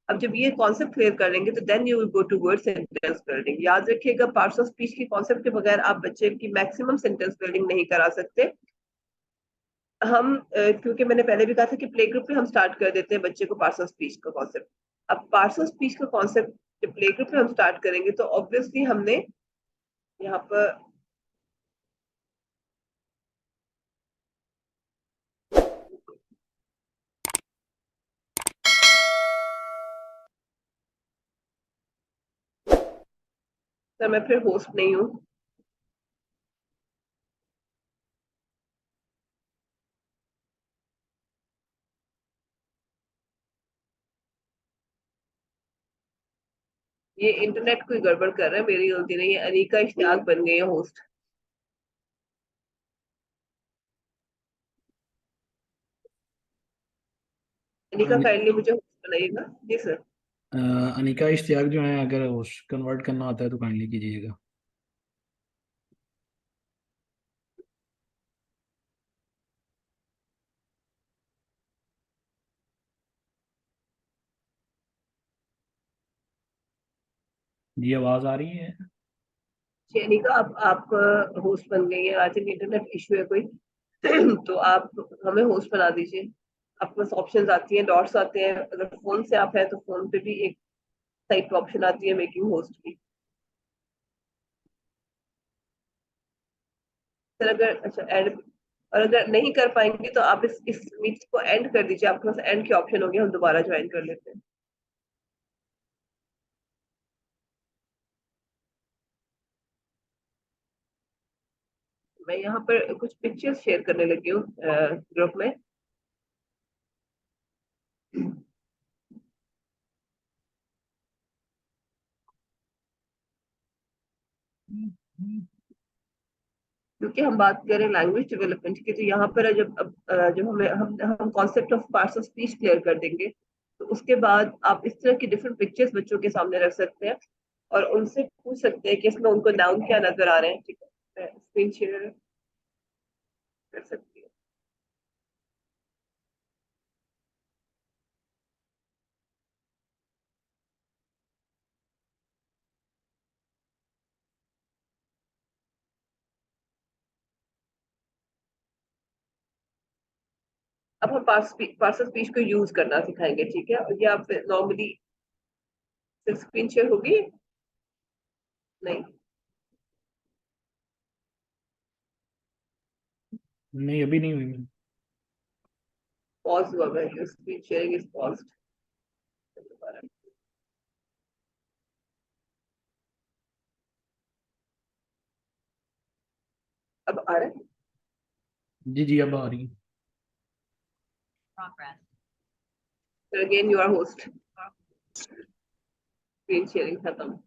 अब जब ये कॉन्सेप्ट क्लियर कर लेंगे, तो then you will go towards sentence building. याद रखिएगा, पार्ट्स ऑफ स्पीच के कॉन्सेप्ट के बगैर आप बच्चे की मैक्सिमम सेंटेंस बिल्डिंग नहीं करा सकते। हम क्योंकि मैंने पहले भी कहा था कि प्ले ग्रुप में हम स्टार्ट कर देते हैं बच्चे को पार्ट्स ऑफ स्पीच का कॉन्सेप्ट। अब पार्ट्स ऑफ स्पीच का कॉन्सेप्ट जब प्ले ग्रुप में हम स्टार्ट करेंगे, तो ऑब्वियसली हमने यहाँ पर सर मैं फिर होस्ट नहीं हूँ। ये इंटरनेट कोई गड़बड़ कर रहा है, मेरी गलती नहीं है। अनिका इश्तियाक बन गई है होस्ट। अनिका अनि- काइंडली मुझे होस्ट बनाइएगा। जी सर। अनिका इश्तियाक जो है, अगर कन्वर्ट करना होता है तो काइंडली कीजिएगा। जी आवाज आ रही है? जी अनिका, आप होस्ट बन गई है। आज इंटरनेट इशू है कोई तो आप हमें होस्ट बना दीजिए। आपके पास ऑप्शंस आती हैं, डॉट्स आते हैं, अगर फोन से आप है तो फोन पे भी एक साइड पे ऑप्शन आती है मेकिंग होस्ट की। सर अगर अच्छा एंड, और अगर नहीं कर पाएंगे तो आप इस मीट को एंड कर दीजिए। आपके पास एंड के ऑप्शन होंगे, हम दोबारा ज्वाइन कर लेते हैं। मैं यहाँ पर कुछ पिक्चर्स शेयर करने लगी हूँ ग्रुप में। क्योंकि हम बात करें लैंग्वेज डेवलपमेंट की, तो यहाँ पर जब हम concept of parts of speech clear कर देंगे, तो उसके बाद आप इस तरह की डिफरेंट पिक्चर्स बच्चों के सामने रख सकते हैं और उनसे पूछ सकते हैं कि इसमें उनको नाउन क्या नजर आ रहे हैं। ठीक है, स्क्रीन शेयर कर सकती हूँ। अब हम पार्ट्स ऑफ स्पीच को यूज करना सिखाएंगे, ठीक है। और ये आप नॉर्मली स्क्रीन शेयर होगी नहीं? नहीं, अभी नहीं हुई। पॉज हुआ है, स्क्रीन शेयरिंग इज पॉज्ड। अब आ रहा है? जी जी, अब आ रही है। Progress. फिर again you are host. Screen sharing खत्म।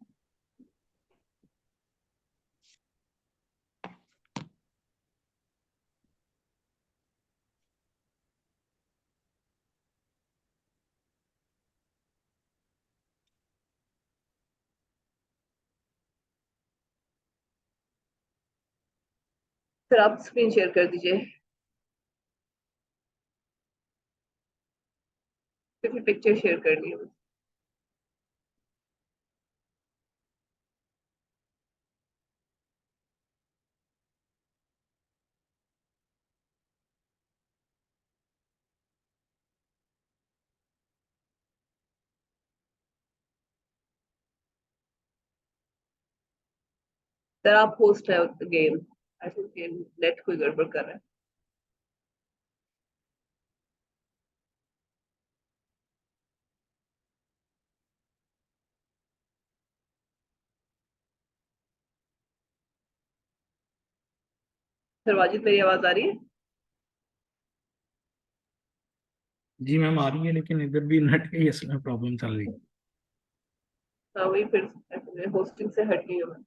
सर आप स्क्रीन शेयर कर दीजिए, सिर्फ पिक्चर शेयर करनी है। सर आप होस्ट है गेम, आई थिंक नेट कोई गड़बड़ कर रहा है। सर वाजिद मेरी आवाज आ रही है? जी मैम आ रही है, लेकिन इधर भी नेट की इसमें प्रॉब्लम चल रही है। हाँ वही फिर होस्टिंग से हट गई हूँ मैं।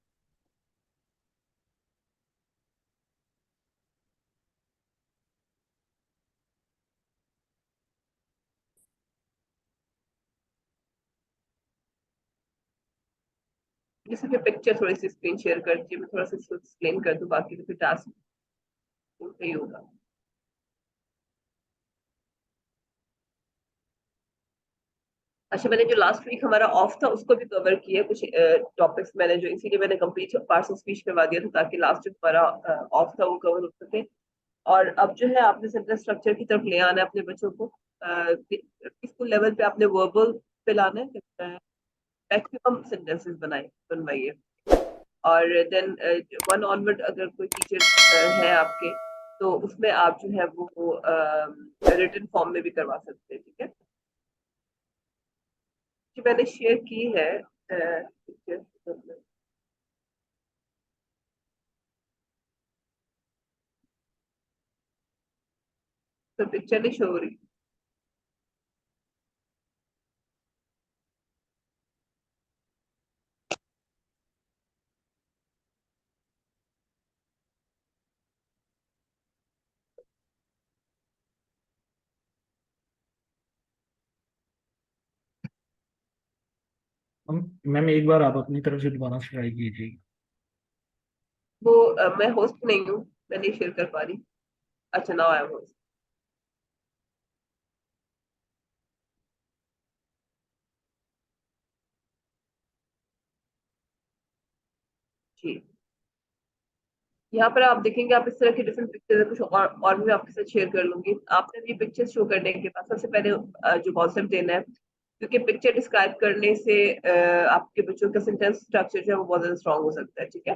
जैसे फिर पिक्चर थोड़ी सी स्क्रीन शेयर कर दीजिए, मैं थोड़ा सा इसको एक्सप्लेन कर दूँ, बाकी तो फिर टास्क सही होगा। अच्छा मैंने जो लास्ट वीक हमारा ऑफ था उसको भी कवर किया, कुछ टॉपिक्स मैंने जो, इसीलिए मैंने कंप्लीट पार्ट्स ऑफ स्पीच करवा दिया था ताकि लास्ट जो हमारा ऑफ था वो कवर हो सके। और अब जो है आपने सेंटेंस स्ट्रक्चर की तरफ ले आना है अपने बच्चों को, स्कूल लेवल पे आपने वर्बल पे लाना है, मैक्सिमम सेंटेंसेस बनवाइए। और देन वन ऑनवर्ड अगर कोई टीचर है आपके तो उसमें आप जो है वो रिटन फॉर्म में भी करवा सकते हैं, ठीक है। कि मैंने शेयर की है picture, तो पिक्चर नहीं शो हो रही। मैम एक बार आप अपनी तरफ से दोबारा से ट्राई कीजिए। वो मैं होस्ट नहीं हूँ, मैं नहीं शेयर कर पा रही। अच्छा नाउ आई एम होस्ट। जी, यहाँ पर आप देखेंगे, आप इस तरह की डिफरेंट पिक्चर कुछ और भी मैं आपके साथ शेयर कर लूंगी। आपने भी पिक्चर्स शो करने के बाद सबसे पहले जो कॉन्सेप्ट देना है, क्योंकि पिक्चर डिस्क्राइब करने से आपके बच्चों का सेंटेंस स्ट्रक्चर जो है वो बहुत ज्यादा स्ट्रॉन्ग हो सकता है, ठीक है।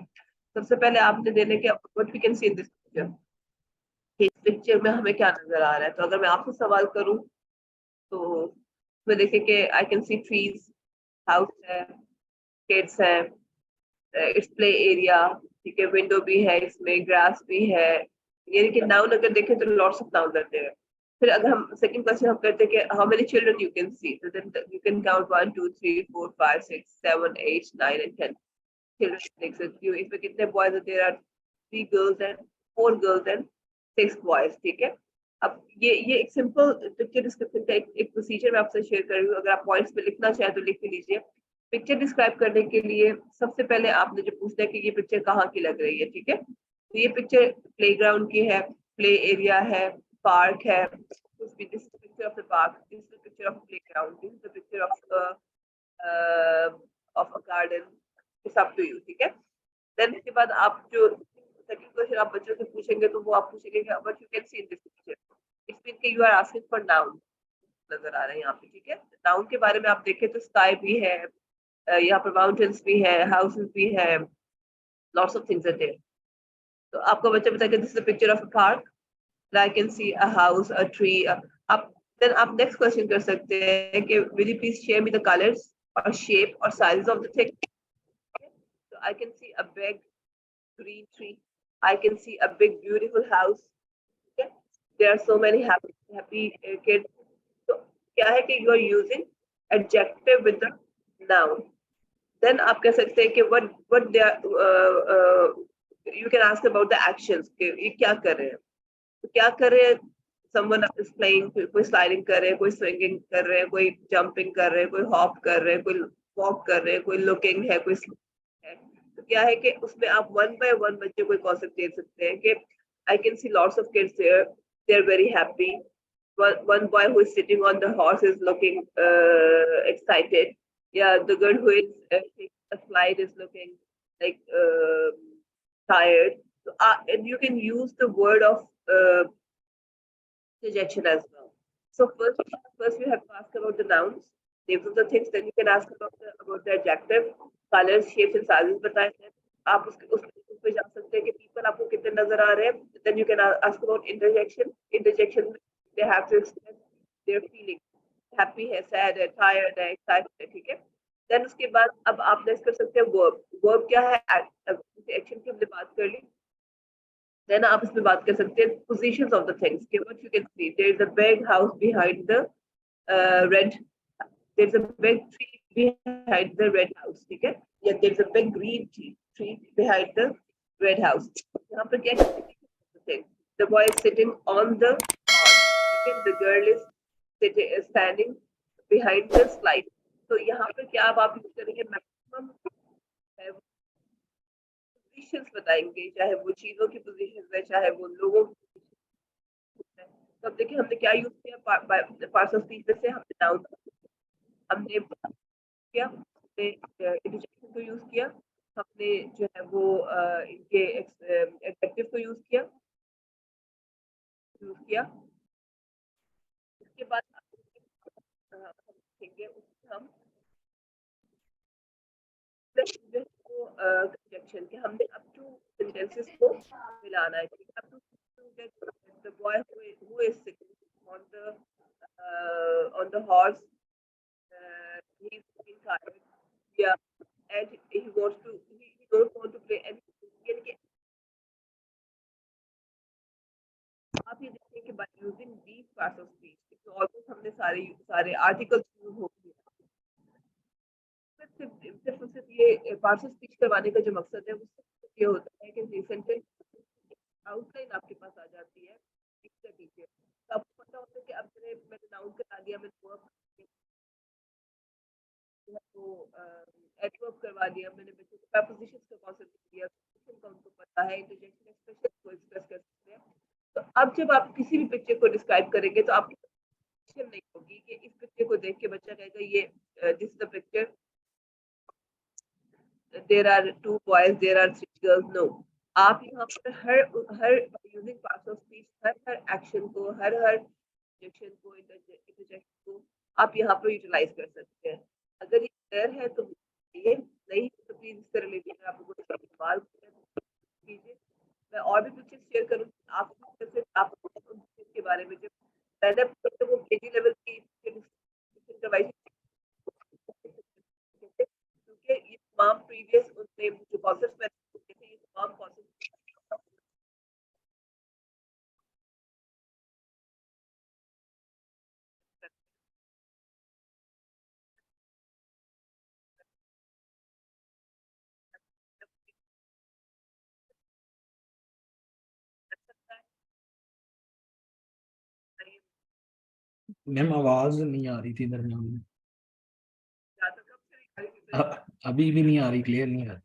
सबसे पहले आपने देने के what we can see in this picture, इस पिक्चर में हमें क्या नजर आ रहा है। तो अगर मैं आपसे सवाल करूं तो उसमें देखिए कि I can C trees, house है, किड्स है, इट्स प्ले एरिया, ठीक है, विंडो भी है, इसमें ग्रास भी है। यानी कि नाउन अगर देखें तो लॉट्स ऑफ नाउन रहते हैं। फिर अगर हम सेकंड क्वेश्चन हम करते हैं कि how many children you can see, तो then you can count 1 2 3 4 5 6 7 8 9 and 10 children देख सकती हूँ। इसमें कितने बॉयज हैं? There are 3 girls and 4 girls and 6 boys, ठीक है। अब ये एक सिंपल पिक्चर डिस्क्रिप्शन का एक प्रोसीजर मैं आपसे शेयर कर रही हूँ। अगर आप पॉइंट्स में लिखना चाहें तो लिख भी लीजिए। पिक्चर डिस्क्राइब करने के लिए सबसे पहले आपने जो पूछना है कि ये पिक्चर कहाँ की लग रही है, ठीक है। तो ये पिक्चर प्लेग्राउंड की है, प्ले एरिया है, पार्क है। This is picture of the park, this is picture of playground, this is the picture of a garden. It's up to you, ठीक है। देन इसके बाद आप जो सेकंड क्वेश्चन आप बच्चों से पूछेंगे तो वो आप पूछेंगे कि what you can see in this picture. It mean कि you are asking for noun नजर आ रहे हैं यहाँ पे, ठीक है। नाउन के बारे में आप देखें तो स्काई भी है, यहाँ पर माउंटेन्स भी है, हाउसेस भी है, lots of things are there. तो आपका बच्चा बताएगा this is a picture of a park, I can see a house, a tree. आप देन आप नेक्स्ट क्वेश्चन कर सकते हैं कि will you please share me the colours और शेप और size of the thing. So I can see a big green tree. I can see a big beautiful house. Okay? There are so many happy kids. So क्या है कि you are using adjective with the noun. Then आप कह सकते हैं कि what they are you can ask about the actions कि ये क्या कर रहे हैं। तो क्या कर रहे हैं? Someone is playing, कोई स्लाइडिंग कर रहे हैं, कोई स्विंगिंग कर रहे हैं, कोई जंपिंग कर रहे हैं, कोई हॉप कर रहे हैं, कोई वॉक कर रहे हैं, कोई लुकिंग है, कोई है। तो क्या है कि उसमें आप 1 by 1 बच्चे को कॉन्सेप्ट दे सकते हैं कि I can see lots of kids there, they are very happy. One boy who is sitting on the horse is looking excited. Yeah, the girl who is taking a slide is looking like tired. So, and you can use the word of interjection as well. So first we have to ask about the nouns, names of the things. Then you can ask about the adjective, colors, shapes, and sizes. बताएं हैं. आप उसपे जा सकते हैं कि people आपको कितने नजर आ रहे हैं. Then you can ask about interjection. Interjection they have to express their feelings. Happy है, sad है, tired है, excited है, ठीक है. Then उसके बाद अब आप नेक्स्ट कर सकते हैं verb. Verb क्या है? Action की हमने बात कर ली. Then आप इसमें बात कर सकते हैं positions of the things. Okay, what you can see, there is a big house behind the red. There's a big tree behind the red house. ठीक है? Yeah, there's a big green tree behind the red house. यहाँ पर क्या है? The boy is sitting on the horse. The girl is standing behind the slide. तो यहाँ पर क्या आप यूज करेंगे? मैक्सिमम पोजीशंस बताएंगे, चाहे वो चीजों की पोजीशंस है, चाहे वो लोगों की पोजीशंस है. तो अब देखिए हमने क्या यूज किया पार्ट्स ऑफ स्पीच में से. हमने नाउन, हमने किया, हमने इंटरजेक्शन को यूज किया, हमने जो है वो इनके एडजेक्टिव को यूज किया. इसके बाद हम देखेंगे हम कंजक्शन के हमने अप टू सेंटेंसेस को मिलाना है. Up to the boy who is sitting on the horse, he is feeling tired, yeah, and he don't want to play anything. यानी कि आप ये देखें कि by using these parts of speech, तो ऑलमोस्ट हमने सारे आर्टिकल्स यूज हो गए. सिर्फ ये पार्ट्स ऑफ स्पीच करवाने का जो मकसद है वो सिर्फ ये होता है कि सेंटेंस आउटलाइन आपके पास आ जाती है. तो आपको पता होता है कि अब मैंने नाउन करा दिया, मैंने वर्ब तो एडवर्ब करवा दिया, मैंने बच्चों को प्रीपोजिशंस का कॉन्सेप्ट दिया, का उनको पता है, इंटरजेक्शन एक्सप्रेशन को एक्सप्रेस कर सकते हैं. तो अब जब आप किसी भी पिक्चर को डिस्क्राइब करेंगे तो आपकी नहीं होगी कि इस पिक्चर को देख के बच्चा कहेगा ये this is the picture, there are 2 boys, there are 3 girls. No, आप यहाँ पर हर यूजिंग पार्ट्स ऑफ स्पीच हर एक्शन को हर इंटरजेक्शन को इंटरजेक्शन को आप यहाँ पर यूटिलाइज कर सकते हैं. अगर ये क्लियर है तो ये नहीं तो प्लीज इस तरह लीजिए. आप लोगों को सवाल कीजिए, मैं और भी पिक्चर्स शेयर करूँ आप के बारे में. जब मैंने वो केजी लेवल की करवाई क्योंकि ये तमाम प्रीवियस उनसे जो कॉन्सेप्ट्स में थे ये तमाम कॉन्सेप्ट्स मैम आवाज नहीं आ रही थी दरमियान में. अभी भी नहीं आ रही, क्लियर नहीं आ रही.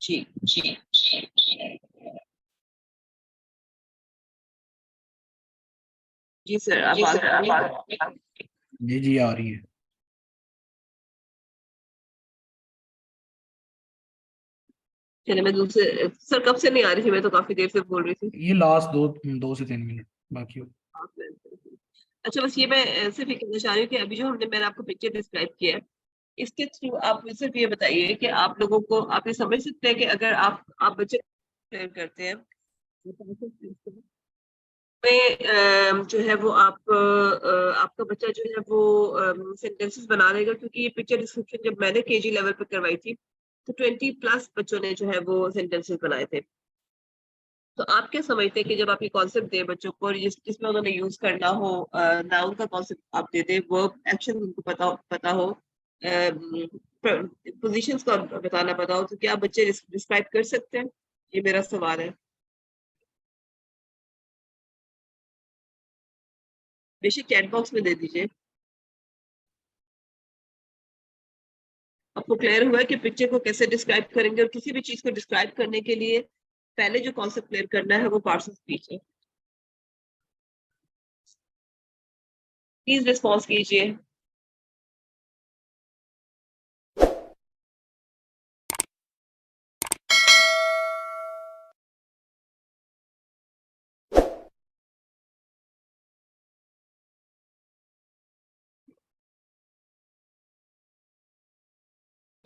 जी सर, आप जी आ रही है. चलिए मैं दूसरे सर कब से नहीं आ रही थी, मैं तो काफी देर से बोल रही थी. ये लास्ट 2 से 3 मिनट बाकी हो. अच्छा, बस ये मैं सिर्फ ये कहना चाह रही हूँ कि अभी जो मैंने आपको पिक्चर डिस्क्राइब किया है इसके थ्रू आप सिर्फ ये बताइए कि आप लोगों को आप ये समझ सकते हैं कि अगर आप बच्चे शेयर करते हैं जो है वो आपका बच्चा जो है वो सेंटेंसेस बना लेगा, क्योंकि ये पिक्चर डिस्क्रिप्शन जब मैंने केजी लेवल पे करवाई थी तो 20+ बच्चों ने जो है वो सेंटेंसेस बनाए थे। तो आप क्या समझते हैं कि जब आप ये कॉन्सेप्ट दे बच्चों को और जिसमें उन्होंने यूज करना हो, नाउन का कॉन्सेप्ट आप दे दे, वर्ब एक्शन उनको पता हो, पोजीशंस को बताना पता हो, तो क्या बच्चे डिस्क्राइब कर सकते हैं? ये मेरा सवाल है। बेशक चैट बॉक्स में दे दीजिए। आपको क्लियर हुआ है कि पिक्चर को कैसे डिस्क्राइब करेंगे, और किसी भी चीज को डिस्क्राइब करने के लिए पहले जो कॉन्सेप्ट क्लियर करना है वो पार्ट्स ऑफ स्पीच है। प्लीज रिस्पॉन्स कीजिए।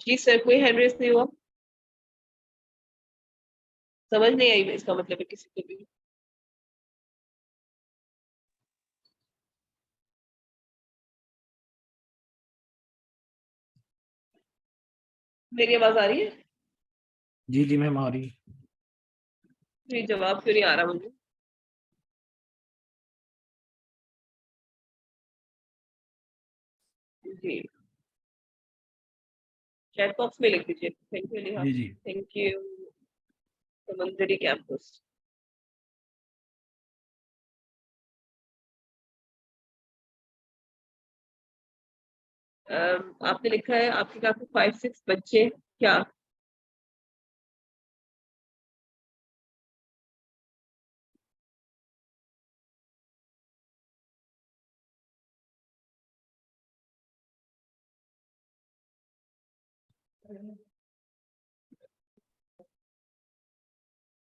जी सर, कोई हैंड रेस नहीं हुआ? समझ नहीं आई इसका मतलब है किसी को भी? मेरी आवाज आ रही है? जी जी मैम आ रही है। तो जवाब क्यों नहीं आ रहा मुझे? जी चैट बॉक्स में लिख दीजिए। Thank you Neha. जी जी थैंक यू समंदरी कैंपस। आपने लिखा है आपके क्लास में 5-6 बच्चे क्या?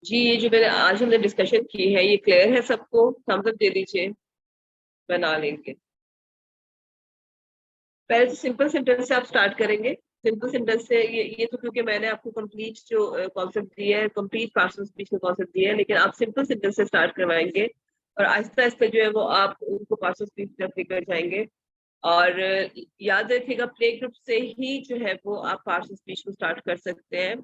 जी ये जो मैंने आज हमने डिस्कशन की है ये क्लियर है सबको? थम्स अप दे दीजिए, बना लेंगे। पहले तो सिंपल सेंटेंस से आप स्टार्ट करेंगे। सिंपल सेंटेंस से ये तो क्योंकि मैंने आपको कंप्लीट जो कॉन्सेप्ट दिया है, कंप्लीट पार्ट्स ऑफ स्पीच का कॉन्सेप्ट दिया है, लेकिन आप सिंपल सेंटेंस से स्टार्ट करवाएंगे और आहिस्ता आहिस्ता जो है वो आप उनको पार्ट्स ऑफ स्पीच तक लेकर जाएंगे। और याद रखिएगा प्ले ग्रुप से ही जो है वो आप पार्ट्स ऑफ स्पीच को स्टार्ट कर सकते हैं।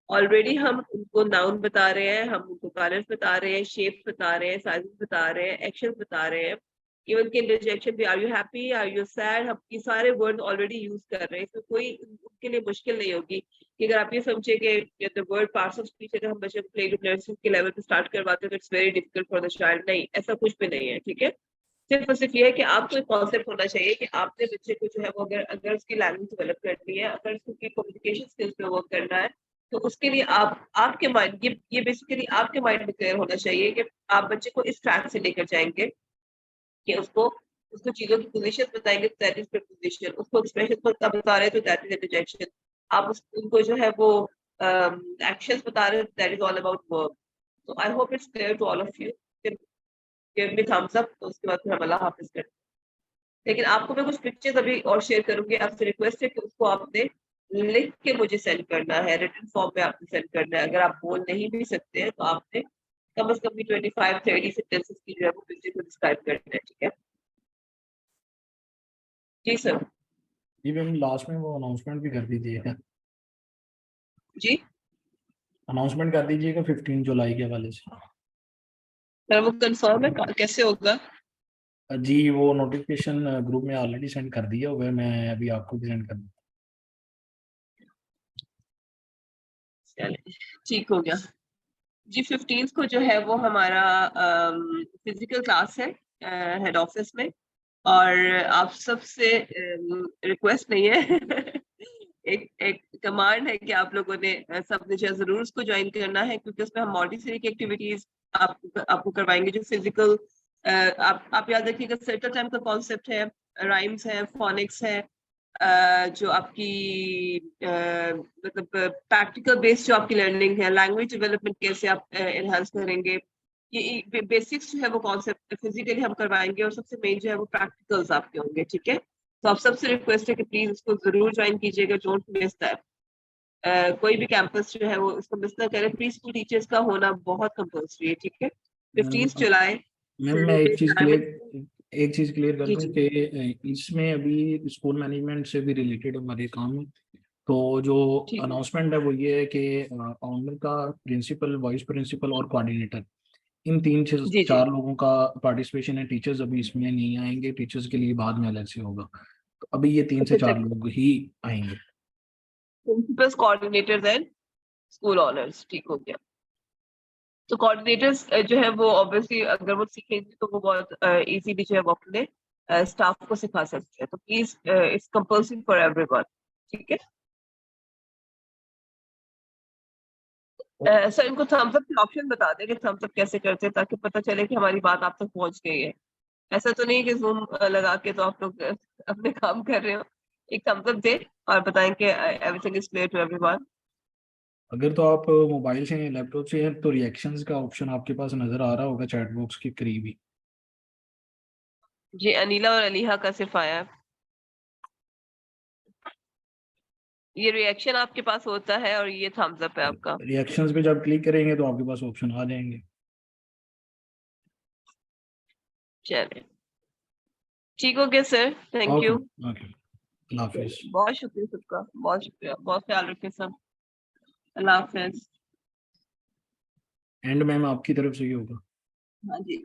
ऑलरेडी हम उनको नाउन बता रहे हैं, हम उनको कलर्स बता रहे हैं, शेप बता रहे हैं, साइजेस बता रहे हैं, एक्शन बता रहे हैं, इवन के इंटरजेक्शन भी, are you happy, are you sad, हम ये सारे वर्ड ऑलरेडी यूज कर रहे हैं। इसमें कोई उनके लिए मुश्किल नहीं होगी कि अगर आप ये समझे कि the word parts of speech अगर हम बच्चे को प्ले ग्रुप लेवल के लेवल पे स्टार्ट करवाते हैं तो it's very difficult for the child. नहीं, ऐसा कुछ भी नहीं है, ठीक है। सिर्फ और सिर्फ ये है कि आपको एक कॉन्सेप्ट होना चाहिए कि आपने बच्चे को जो है वो अगर अगर उसकी लैंग्वेज डेवलप करनी है, अगर उसकी कम्युनिकेशन स्किल्स पे वर्क करना है, तो उसके लिए आपके माइंड ये बेसिकली आपके माइंड में क्लियर होना चाहिए कि आप बच्चे को इस ट्रैक से लेकर जाएंगे कि उसको चीजों की पोजीशन बताएंगे, दैट इज प्रीपोजिशन। उसको एक्सप्रेशन बता रहे हैं तो दैट इज इंटरजेक्शन। आप उनको जो है वो एक्शंस बता रहे हैं, that is all about verb. तो I hope it's clear to all of you. Give me thumbs up, तो उसके बाद फिर हम अल्लाह हाफिज करते हैं। लेकिन आपको मैं कुछ पिक्चर्स अभी और शेयर करूंगी, आपसे रिक्वेस्ट है कि उसको आपने लिख के मुझे सेंड करना है, रिटन फॉर्म में आपने सेंड करना है। अगर आप बोल नहीं भी सकते हैं तो आपने कम से कम भी 25-30 सेंटेंसेस की जो है वो पिक्चर को डिस्क्राइब करना है, ठीक है? जी सर। जी मैम लास्ट में वो अनाउंसमेंट भी कर दीजिएगा। जी अनाउंसमेंट कर दीजिएगा 15 जुलाई के हवाले से। सर वो कंफर्म है, कैसे होगा? जी वो नोटिफिकेशन ग्रुप में ऑलरेडी सेंड कर दिया हुआ है, मैं अभी आपको भी सेंड कर दूँ। चलिए ठीक हो गया जी। 15 को जो है वो हमारा फिजिकल क्लास है हेड ऑफिस में, और आप सबसे रिक्वेस्ट नहीं है एक कमांड है कि आप लोगों ने सबने जो जरूर उसको ज्वाइन करना है, क्योंकि उसमें हम मॉन्टेसरी की एक्टिविटीज आपको करवाएंगे जो फिजिकल। आप याद रखिएगा सर्कल टाइम का कॉन्सेप्ट है, राइम्स है, फोनिक्स है, जो आपकी मतलब प्रैक्टिकल बेस्ड जो आपकी लर्निंग है, लैंग्वेज डेवलपमेंट कैसे आप एनहांस करेंगे, ये बेसिक्स जो है वो कॉन्सेप्ट फिजिकली हम करवाएंगे, और सबसे मेन जो है वो प्रैक्टिकल्स आपके होंगे, ठीक है? तो आप सबसे रिक्वेस्ट है कि प्लीज इसको जरूर ज्वाइन कीजिएगा, डोंट मिस दैट। कोई भी कैंपस जो है वो इसको मिस ना करे। प्री स्कूल टीचर्स का होना बहुत कंपल्सरी है, ठीक है? 15 जुलाई मैम मैं एक चीज क्लियर कर जी दूं जी कि इसमें अभी स्कूल मैनेजमेंट से भी रिलेटेड हमारे काम है। तो जो ठीक है अनाउंसमेंट है वो ये है कि ऑनर का प्रिंसिपल, वाइस प्रिंसिपल और कोऑर्डिनेटर, इन तीन से जी जी। चार लोगों का पार्टिसिपेशन है। टीचर्स अभी इसमें नहीं आएंगे, टीचर्स के लिए बाद में अलग से होगा। तो अभी ये 3 से अच्छा 4 लोग ही आएंगे। Principles, coordinators and school honours, ठीक हो गया। तो कोऑर्डिनेटर्स जो है वो ऑब्वियसली अगर वो सीखेंगे तो वो बहुत इजीली जो है वो अपने स्टाफ को सिखा सकते हैं। तो please it's compulsory for everyone, ठीक है। सर इनको थम्स अप के ऑप्शन बता दें कि थम्स अप कैसे करते हैं, ताकि पता चले कि हमारी बात आप तक पहुंच गई है। ऐसा तो नहीं कि जूम लगा के तो आप लोग अपने काम कर रहे हो। एक थम्स अप दें और बताएं कि everything is clear to everyone. अगर तो आप मोबाइल से या लैपटॉप से हैं तो रिएक्शंस का ऑप्शन आपके पास नजर आ रहा होगा चैट बॉक्स के करीब ही। जी अनीला और अलीहा का सिर्फ आया है। ये रिएक्शन आपके पास होता है और ये थम्स अप है आपका। रिएक्शंस पे जब क्लिक करेंगे तो आपके पास ऑप्शन आ जाएंगे। चलिए ठीक हो गया sir, thank okay you. Okay, अल्लाह हाफिज। बहुत शुक्रिया सबका, बहुत शुक्रिया, बहुत ख्याल रखें सब। अल्लाह हाफिज। एंड मैम आपकी तरफ से ही होगा। हाँ जी।